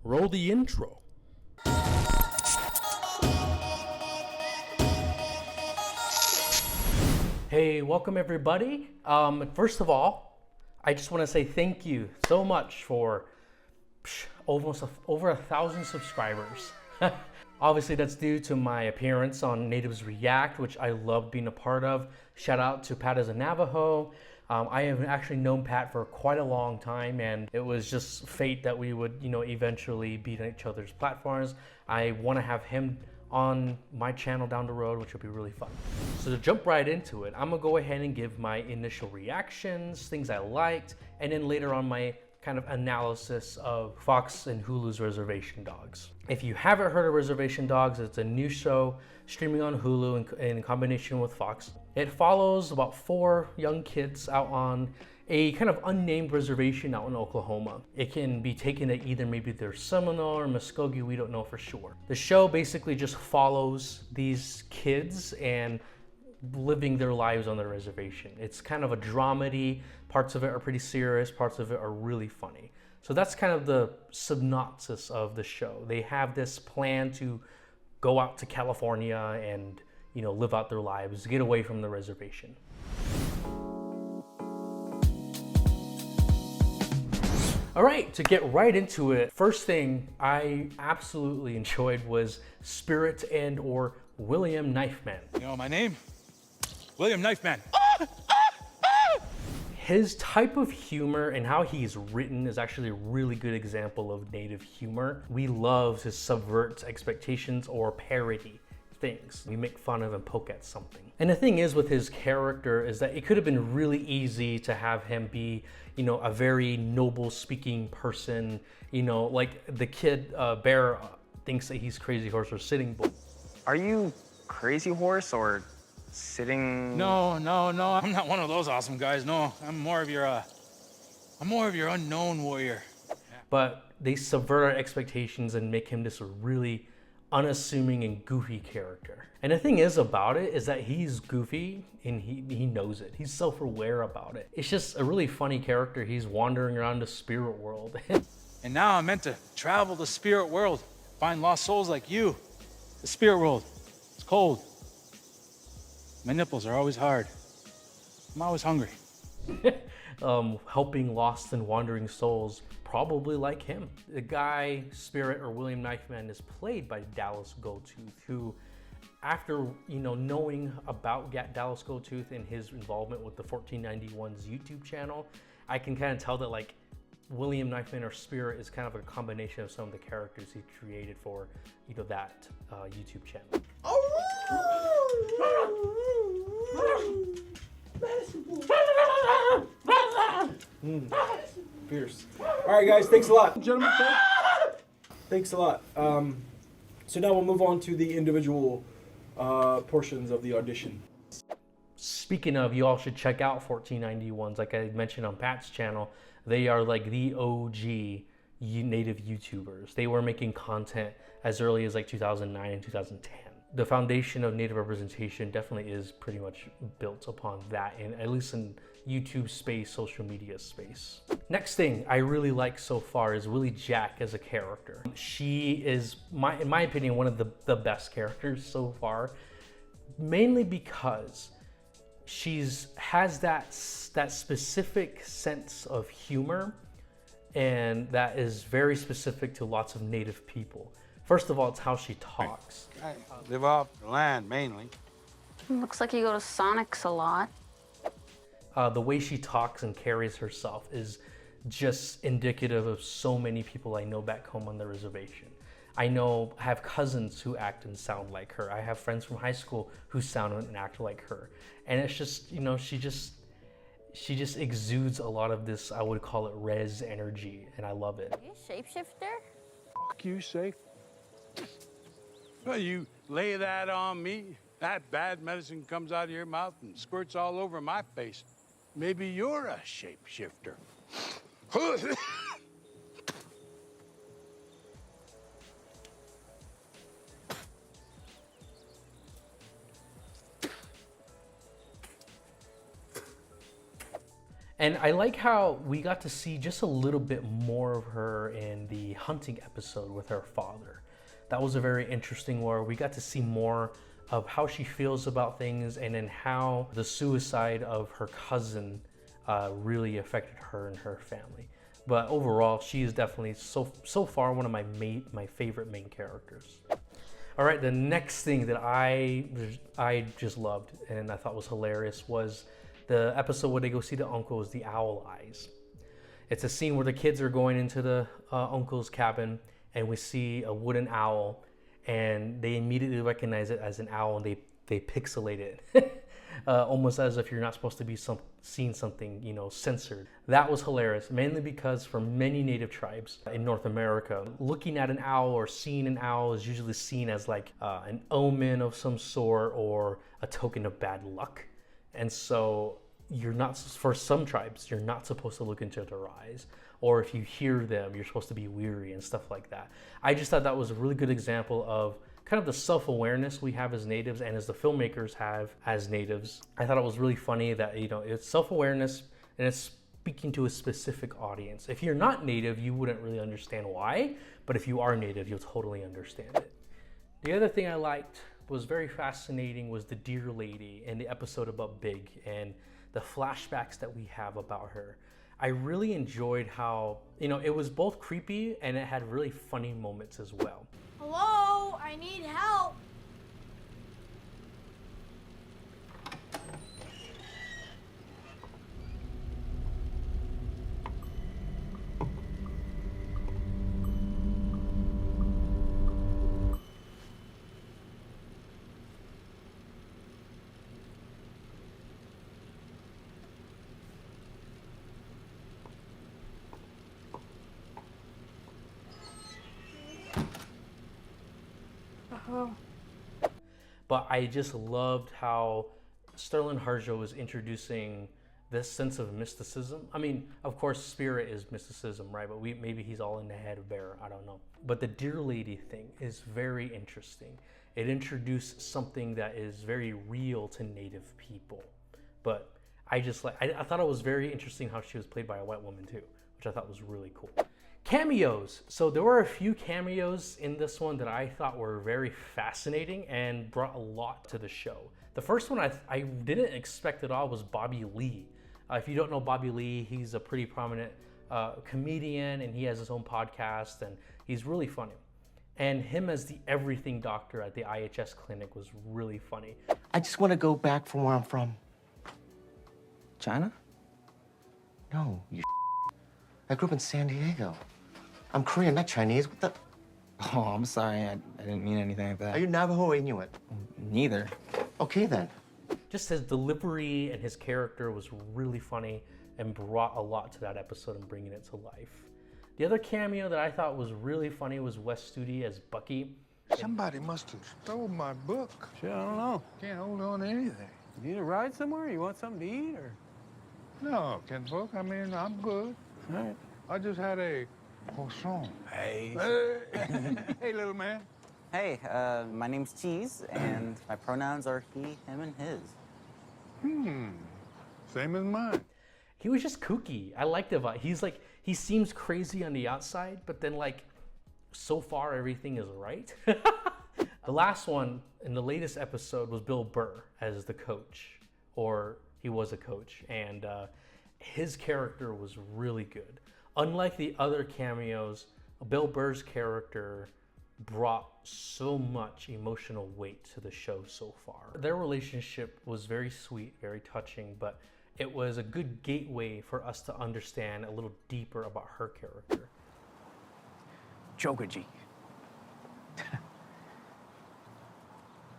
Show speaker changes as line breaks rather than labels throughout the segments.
Roll the intro. Hey, welcome everybody. First of all, I just want to say thank you so much for almost over 1,000 subscribers. Obviously, that's due to my appearance on Natives React, which I love being a part of. Shout out to Pat as a Navajo. I have actually known Pat for quite a long time, and it was just fate that we would, eventually be on each other's platforms. I want to have him on my channel down the road, which will be really fun. So to jump right into it, I'm gonna go ahead and give my initial reactions, things I liked, and then later on my kind of analysis of Fox and Hulu's Reservation Dogs. If you haven't heard of Reservation Dogs, it's a new show streaming on Hulu in combination with Fox. It follows about 4 young kids out on a kind of unnamed reservation out in Oklahoma. It can be taken at either maybe they're Seminole or Muskogee, we don't know for sure. The show basically just follows these kids and living their lives on the reservation. It's kind of a dramedy. Parts of it are pretty serious, parts of it are really funny. So that's kind of the synopsis of the show. They have this plan to go out to California and, live out their lives, get away from the reservation. All right, to get right into it, first thing I absolutely enjoyed was Spirit and or William Knifeman.
My name? William Knifeman.
His type of humor and how he's written is actually a really good example of native humor. We love to subvert expectations or parody things. We make fun of and poke at something. And the thing is with his character is that it could have been really easy to have him be, a very noble speaking person, like the kid Bear thinks that he's Crazy Horse or Sitting Bull.
Are you Crazy Horse or Sitting?
No, I'm not one of those awesome guys. No, I'm more of your unknown warrior.
But they subvert our expectations and make him this really unassuming and goofy character. And the thing is about it is that he's goofy and he knows it. He's self-aware about it. It's just a really funny character. He's wandering around the spirit world.
And now I'm meant to travel the spirit world, find lost souls like you. The spirit world, it's cold. My nipples are always hard. I'm always hungry.
Helping lost and wandering souls, probably like him. The guy, Spirit or William Knifeman, is played by Dallas Goldtooth, who, after knowing about Dallas Goldtooth and his involvement with the 1491's YouTube channel, I can kind of tell that like William Knifeman or Spirit is kind of a combination of some of the characters he created for that YouTube channel.
Fierce. All right, guys, thanks a lot. Gentlemen, thanks a lot. So now we'll move on to the individual portions of the audition.
Speaking of, you all should check out 1491s. Like I mentioned on Pat's channel, they are like the OG native YouTubers. They were making content as early as like 2009 and 2010. The foundation of native representation definitely is pretty much built upon that, and at least in YouTube space, social media space. Next thing I really like so far is Willie Jack as a character. She is, in my opinion, one of the best characters so far, mainly because has that specific sense of humor, and that is very specific to lots of native people. First of all, it's how she talks.
I live off the land, mainly.
Looks like you go to Sonic's a lot.
The way she talks and carries herself is just indicative of so many people I know back home on the reservation. I have cousins who act and sound like her. I have friends from high school who sound and act like her. And it's just, she just exudes a lot of this, I would call it res energy, and I love it.
Are you a shapeshifter?
Fuck you, safe. Well, you lay that on me, that bad medicine comes out of your mouth and squirts all over my face. Maybe you're a shapeshifter.
And I like how we got to see just a little bit more of her in the hunting episode with her father. That was a very interesting where we got to see more of how she feels about things, and then how the suicide of her cousin really affected her and her family. But overall, she is definitely so far one of my favorite main characters. All right, the next thing that I just loved and I thought was hilarious was the episode where they go see the uncles, the owl eyes. It's a scene where the kids are going into the uncle's cabin, and we see a wooden owl, and they immediately recognize it as an owl, and they pixelate it. Almost as if you're not supposed to be seeing something, you know, censored. That was hilarious, mainly because for many native tribes in North America, looking at an owl or seeing an owl is usually seen as like an omen of some sort or a token of bad luck. And so you're not, for some tribes, you're not supposed to look into their eyes. Or if you hear them, you're supposed to be weary and stuff like that. I just thought that was a really good example of kind of the self-awareness we have as natives and as the filmmakers have as natives. I thought it was really funny that, you know, it's self-awareness and it's speaking to a specific audience. If you're not native, you wouldn't really understand why, but if you are native, you'll totally understand it. The other thing I liked was very fascinating was the deer lady in the episode about Big and the flashbacks that we have about her. I really enjoyed how, you know, it was both creepy and it had really funny moments as well.
Hello, I need help.
But I just loved how Sterling Harjo was introducing this sense of mysticism. I mean, of course, spirit is mysticism, right? But maybe he's all in the head of bear, I don't know. But the deer lady thing is very interesting. It introduced something that is very real to native people. But I thought it was very interesting how she was played by a white woman too, which I thought was really cool. Cameos. So there were a few cameos in this one that I thought were very fascinating and brought a lot to the show. The first one I didn't expect at all was Bobby Lee. If you don't know Bobby Lee, he's a pretty prominent comedian, and he has his own podcast, and he's really funny. And him as the everything doctor at the IHS clinic was really funny.
I just want to go back from where I'm from. China? No, you I grew up in San Diego. I'm Korean, not Chinese. What the?
Oh, I'm sorry. I didn't mean anything like that.
Are you Navajo or Inuit?
Neither.
Okay, then.
Just his delivery and his character was really funny and brought a lot to that episode and bringing it to life. The other cameo that I thought was really funny was Wes Studi as Bucky.
Somebody must have stole my book. Shit, I don't know. Can't hold on to anything.
You need a ride somewhere? You want something to eat, or?
No, kinfolk. I mean, I'm good.
All right.
I just had a croissant.
Hey.
Hey, little man.
Hey, my name's Cheese, and my pronouns are he, him, and his.
Same as mine.
He was just kooky. I liked the vibe. He's like, he seems crazy on the outside, but then like, so far everything is right. The last one in the latest episode was Bill Burr as the coach, or he was a coach, and his character was really good. Unlike the other cameos, Bill Burr's character brought so much emotional weight to the show so far. Their relationship was very sweet, very touching, but it was a good gateway for us to understand a little deeper about her character.
Chokaji.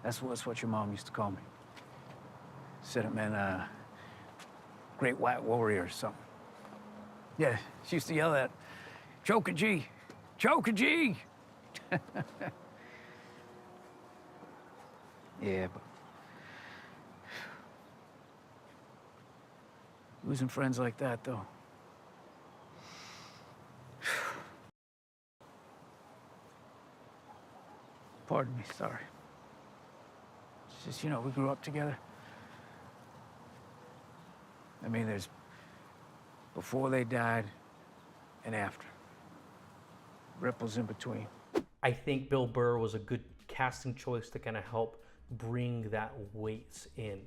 That's what your mom used to call me. Said it meant great white warrior or something. Yeah, she used to yell that, Chokaji, Chokaji. Yeah, but losing friends like that, though. Pardon me, sorry. It's just, you know, we grew up together. I mean, there's before they died and after. Ripples in between.
I think Bill Burr was a good casting choice to kind of help bring that weight in.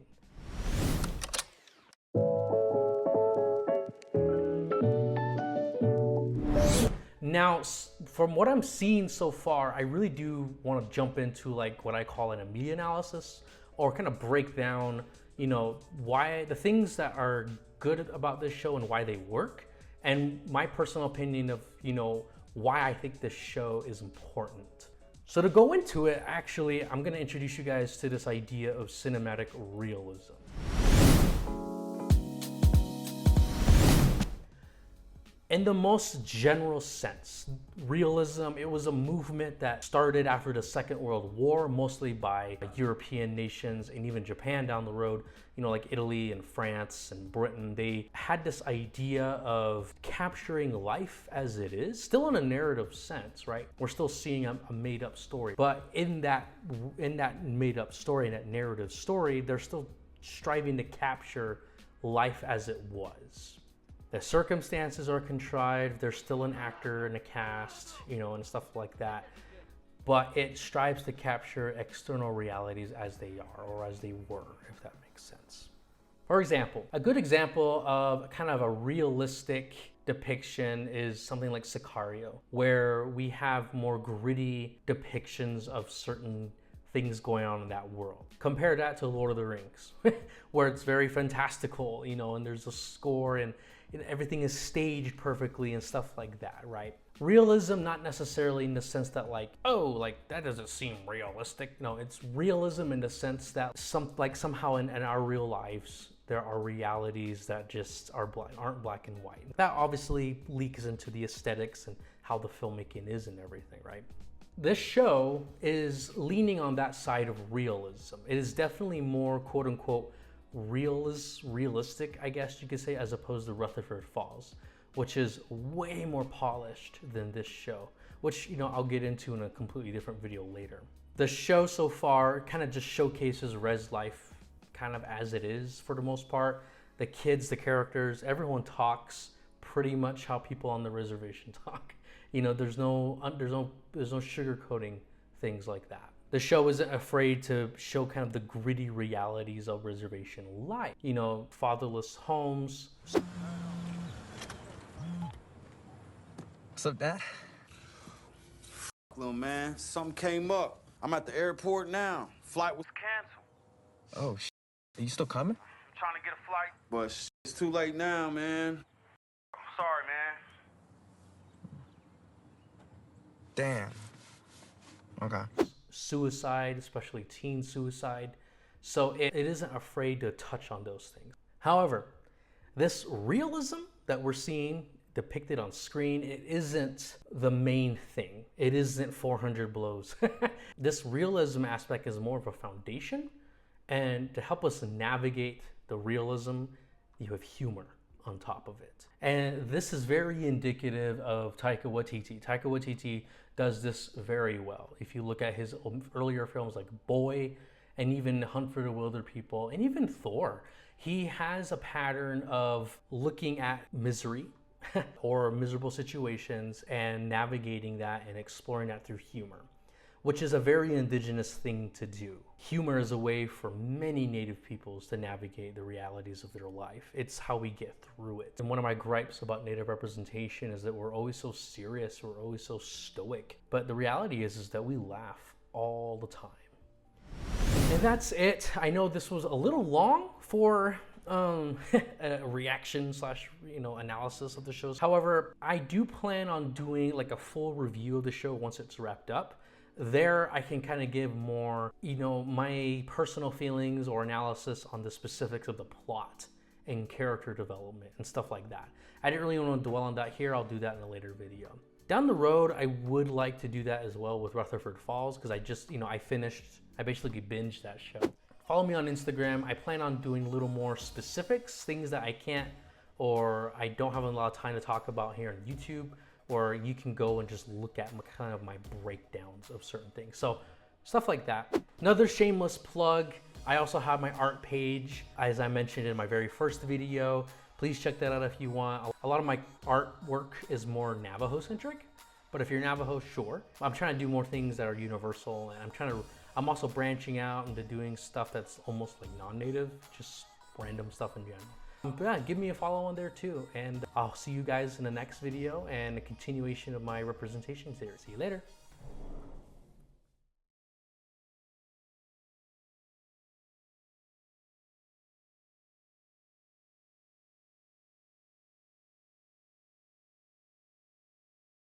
Now, from what I'm seeing so far, I really do want to jump into like what I call an immediate analysis, or kind of break down, you know, why the things that are good about this show and why they work, and my personal opinion of, you know, why I think this show is important. So to go into it, actually, I'm going to introduce you guys to this idea of cinematic realism. In the most general sense, realism, it was a movement that started after the Second World War, mostly by European nations and even Japan down the road, you know, like Italy and France and Britain. They had this idea of capturing life as it is, still in a narrative sense, right? We're still seeing a made up story, but in that made up story, in that narrative story, they're still striving to capture life as it was. The circumstances are contrived, there's still an actor and a cast, you know, and stuff like that. But it strives to capture external realities as they are, or as they were, if that makes sense. For example, a good example of kind of a realistic depiction is something like Sicario, where we have more gritty depictions of certain things going on in that world. Compare that to Lord of the Rings, where it's very fantastical, you know, and there's a score and everything is staged perfectly and stuff like that, right? Realism, not necessarily in the sense that like, oh, like that doesn't seem realistic. No, it's realism in the sense that somehow in our real lives, there are realities that just aren't black and white. That obviously leaks into the aesthetics and how the filmmaking is and everything, right? This show is leaning on that side of realism. It is definitely more quote unquote realistic, I guess you could say, as opposed to Rutherford Falls, which is way more polished than this show, which, you know, I'll get into in a completely different video later. The show so far kind of just showcases res life kind of as it is for the most part. The kids, the characters, everyone talks pretty much how people on the reservation talk. You know, there's no sugarcoating things like that. The show isn't afraid to show kind of the gritty realities of reservation life. You know, fatherless homes.
What's up, Dad?
Little man, something came up. I'm at the airport now. Flight was canceled.
Oh, are you still coming?
I'm trying to get a flight, but it's too late now, man. I'm sorry, man.
Damn. Okay.
Suicide, especially teen suicide. So it isn't afraid to touch on those things. However, this realism that we're seeing depicted on screen, it isn't the main thing. It isn't 400 blows. This realism aspect is more of a foundation, and to help us navigate the realism, you have humor on top of it. And this is very indicative of Taika Waititi. Taika Waititi does this very well. If you look at his earlier films like Boy, and even Hunt for the Wilder People, and even Thor, he has a pattern of looking at misery or miserable situations and navigating that and exploring that through humor, which is a very indigenous thing to do. Humor is a way for many Native peoples to navigate the realities of their life. It's how we get through it. And one of my gripes about Native representation is that we're always so serious, we're always so stoic. But the reality is that we laugh all the time. And that's it. I know this was a little long for a reaction slash, you know, analysis of the shows. However, I do plan on doing like a full review of the show once it's wrapped up. There I can kind of give more, you know, my personal feelings or analysis on the specifics of the plot and character development and stuff like that. I didn't really want to dwell on that here. I'll do that in a later video. Down the road, I would like to do that as well with Rutherford Falls, because I just, you know, I basically binged that show. Follow me on Instagram. I plan on doing a little more specifics, things that I can't or I don't have a lot of time to talk about here on YouTube, or you can go and just look at kind of my breakdowns of certain things. So stuff like that. Another shameless plug, I also have my art page. As I mentioned in my very first video, Please check that out if you want. A lot of my artwork is more Navajo centric, but if you're Navajo, sure. I'm trying to do more things that are universal, and I'm also branching out into doing stuff that's almost like non-native, just random stuff in general. But yeah, give me a follow on there too, and I'll see you guys in the next video and a continuation of my representation series. See you later.